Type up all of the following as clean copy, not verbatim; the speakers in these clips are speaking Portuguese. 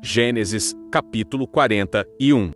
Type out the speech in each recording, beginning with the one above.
Gênesis, capítulo 41.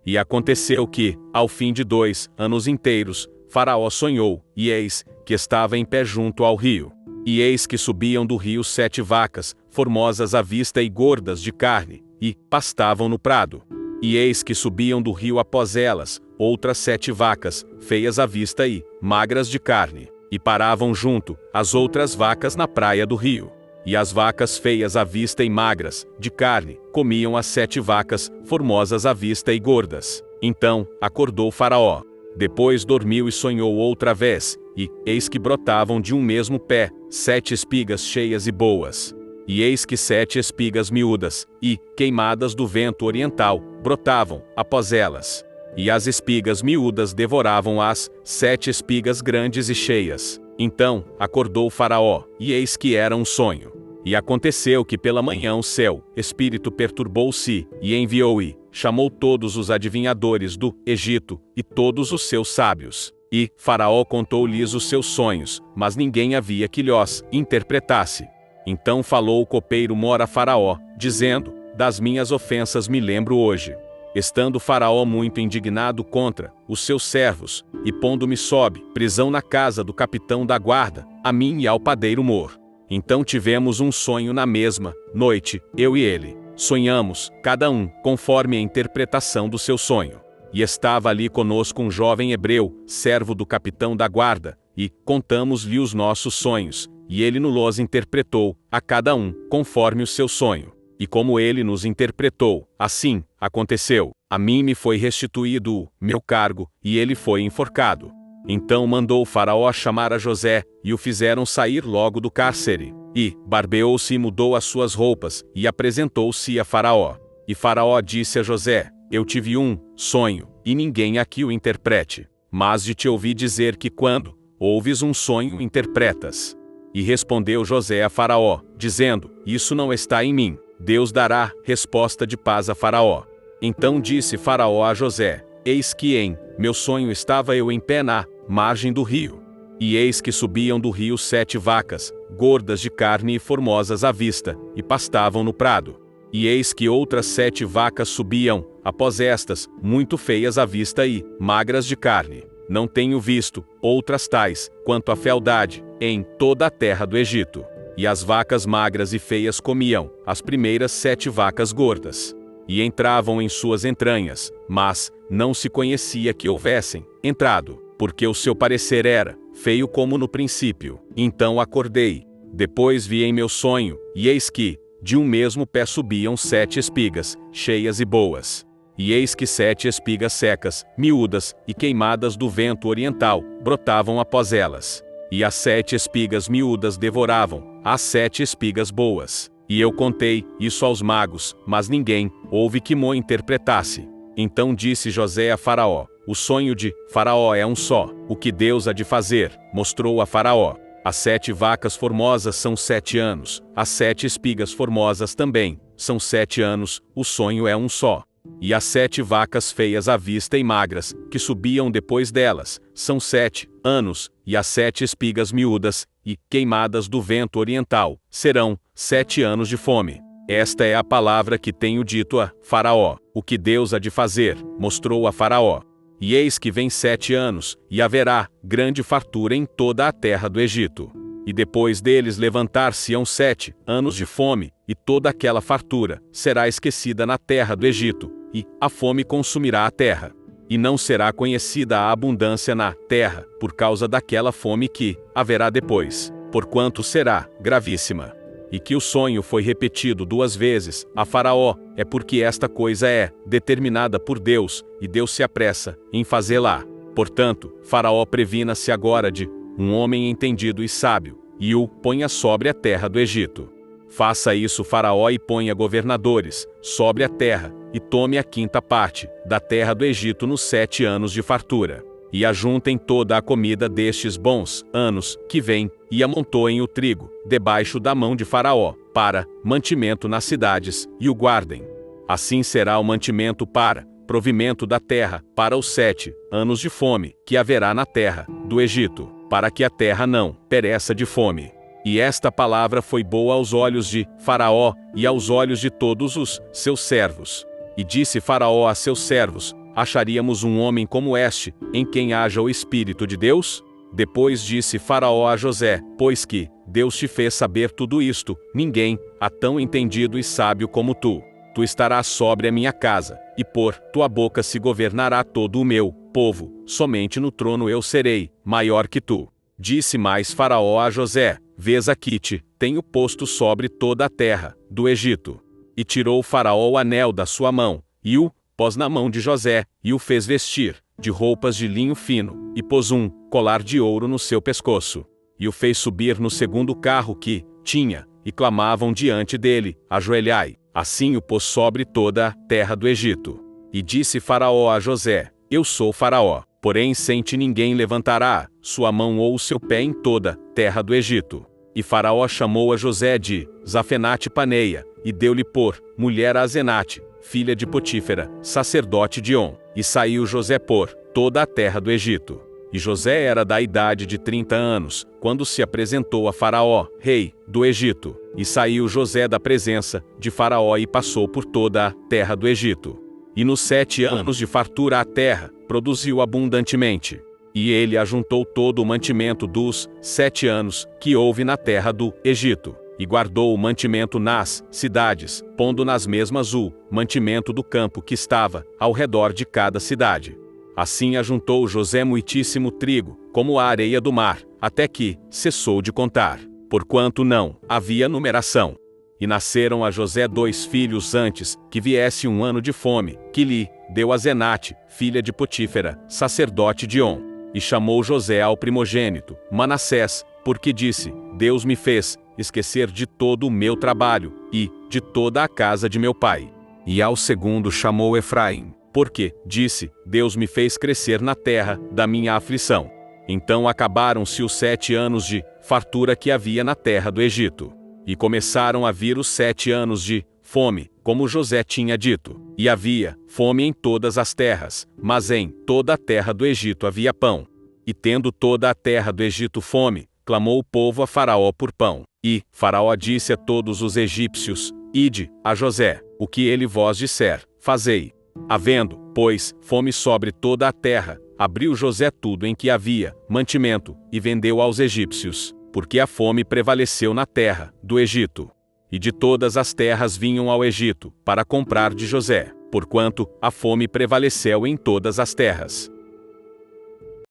E aconteceu que, ao fim de 2 anos inteiros, Faraó sonhou, e eis que estava em pé junto ao rio. E eis que subiam do rio 7 vacas, formosas à vista e gordas de carne, e pastavam no prado. E eis que subiam do rio após elas outras 7 vacas, feias à vista e magras de carne, e paravam junto às outras vacas na praia do rio. E as vacas feias à vista e magras, de carne, comiam as 7 vacas, formosas à vista e gordas. Então acordou Faraó. Depois dormiu e sonhou outra vez, e eis que brotavam de um mesmo pé 7 espigas cheias e boas. E eis que 7 espigas miúdas, e queimadas do vento oriental, brotavam após elas. E as espigas miúdas devoravam as 7 espigas grandes e cheias. Então acordou Faraó, e eis que era um sonho. E aconteceu que pela manhã o seu espírito perturbou-se, e enviou e chamou todos os adivinhadores do Egito, e todos os seus sábios. E Faraó contou-lhes os seus sonhos, mas ninguém havia que lhos interpretasse. Então falou o copeiro Mor a Faraó, dizendo: das minhas ofensas me lembro hoje. Estando Faraó muito indignado contra os seus servos, e pondo-me sob prisão na casa do capitão da guarda, a mim e ao padeiro Mor. Então tivemos um sonho na mesma noite, eu e ele. Sonhamos, cada um, conforme a interpretação do seu sonho. E estava ali conosco um jovem hebreu, servo do capitão da guarda, e contamos-lhe os nossos sonhos, e ele nos interpretou, a cada um, conforme o seu sonho. E como ele nos interpretou, assim aconteceu. A mim me foi restituído o meu cargo, e ele foi enforcado. Então mandou Faraó chamar a José, e o fizeram sair logo do cárcere. E barbeou-se e mudou as suas roupas, e apresentou-se a Faraó. E Faraó disse a José: eu tive um sonho, e ninguém aqui o interprete. Mas de te ouvi dizer que quando ouves um sonho interpretas. E respondeu José a Faraó, dizendo: isso não está em mim. Deus dará resposta de paz a Faraó. Então disse Faraó a José: eis que em meu sonho estava eu em pé na margem do rio. E eis que subiam do rio 7 vacas, gordas de carne e formosas à vista, e pastavam no prado. E eis que outras 7 vacas subiam, após estas, muito feias à vista e magras de carne. Não tenho visto outras tais, quanto a fealdade, em toda a terra do Egito. E as vacas magras e feias comiam as primeiras 7 vacas gordas. E entravam em suas entranhas, mas não se conhecia que houvessem entrado, porque o seu parecer era feio como no princípio. Então acordei. Depois vi em meu sonho, e eis que, de um mesmo pé subiam 7 espigas, cheias e boas. E eis que 7 espigas secas, miúdas e queimadas do vento oriental, brotavam após elas. E as 7 espigas miúdas devoravam as 7 espigas boas. E eu contei isso aos magos, mas ninguém houve que mo interpretasse. Então disse José a Faraó: o sonho de Faraó é um só. O que Deus há de fazer, mostrou a Faraó. As 7 vacas formosas são 7 anos, as 7 espigas formosas também são 7 anos, o sonho é um só. E as 7 vacas feias à vista e magras, que subiam depois delas, são 7 anos, e as 7 espigas miúdas, e queimadas do vento oriental, serão 7 anos de fome. Esta é a palavra que tenho dito a Faraó. O que Deus há de fazer, mostrou a Faraó. E eis que vem 7 anos, e haverá grande fartura em toda a terra do Egito. E depois deles levantar-se-ão 7 anos de fome, e toda aquela fartura será esquecida na terra do Egito, e a fome consumirá a terra. E não será conhecida a abundância na terra, por causa daquela fome que haverá depois, porquanto será gravíssima. E que o sonho foi repetido 2 vezes a Faraó, é porque esta coisa é determinada por Deus, e Deus se apressa em fazê-la. Portanto, Faraó previna-se agora de um homem entendido e sábio, e o ponha sobre a terra do Egito. Faça isso Faraó e ponha governadores sobre a terra, e tome a 5ª parte da terra do Egito nos 7 anos de fartura. E ajuntem toda a comida destes bons anos que vêm, e amontoem o trigo debaixo da mão de Faraó, para mantimento nas cidades, e o guardem. Assim será o mantimento para provimento da terra, para os 7 anos de fome que haverá na terra do Egito, para que a terra não pereça de fome. E esta palavra foi boa aos olhos de Faraó e aos olhos de todos os seus servos. E disse Faraó a seus servos: acharíamos um homem como este, em quem haja o Espírito de Deus? Depois disse Faraó a José: pois que Deus te fez saber tudo isto, ninguém há tão entendido e sábio como tu. Tu estarás sobre a minha casa, e por tua boca se governará todo o meu povo, somente no trono eu serei maior que tu. Disse mais Faraó a José: vês aqui te tenho posto sobre toda a terra do Egito. E tirou Faraó o anel da sua mão, e o pôs na mão de José, e o fez vestir de roupas de linho fino, e pôs um colar de ouro no seu pescoço. E o fez subir no segundo carro que tinha, e clamavam diante dele: ajoelhai. Assim o pôs sobre toda a terra do Egito. E disse Faraó a José: eu sou Faraó, porém sem ti ninguém levantará sua mão ou o seu pé em toda a terra do Egito. E Faraó chamou a José de Zafenate Paneia, e deu-lhe por mulher a Asenate, filha de Potífera, sacerdote de On. E saiu José por toda a terra do Egito. E José era da idade de 30 anos, quando se apresentou a Faraó, rei do Egito. E saiu José da presença de Faraó e passou por toda a terra do Egito. E nos 7 anos de fartura a terra produziu abundantemente. E ele ajuntou todo o mantimento dos 7 anos que houve na terra do Egito. E guardou o mantimento nas cidades, pondo nas mesmas o mantimento do campo que estava ao redor de cada cidade. Assim ajuntou José muitíssimo trigo, como a areia do mar, até que cessou de contar, porquanto não havia numeração. E nasceram a José 2 filhos antes que viesse um ano de fome, que lhe deu Asenate, filha de Potífera, sacerdote de On. E chamou José ao primogênito, Manassés, porque disse: Deus me fez esquecer de todo o meu trabalho, e de toda a casa de meu pai. E ao segundo chamou Efraim, porque, disse, Deus me fez crescer na terra da minha aflição. Então acabaram-se os 7 anos de fartura que havia na terra do Egito. E começaram a vir os 7 anos de fome, como José tinha dito. E havia fome em todas as terras, mas em toda a terra do Egito havia pão. E tendo toda a terra do Egito fome, clamou o povo a Faraó por pão. E Faraó disse a todos os egípcios: Ide a José, o que ele vos disser, fazei. Havendo, pois, fome sobre toda a terra, abriu José tudo em que havia mantimento, e vendeu aos egípcios, porque a fome prevaleceu na terra do Egito. E de todas as terras vinham ao Egito, para comprar de José, porquanto a fome prevaleceu em todas as terras.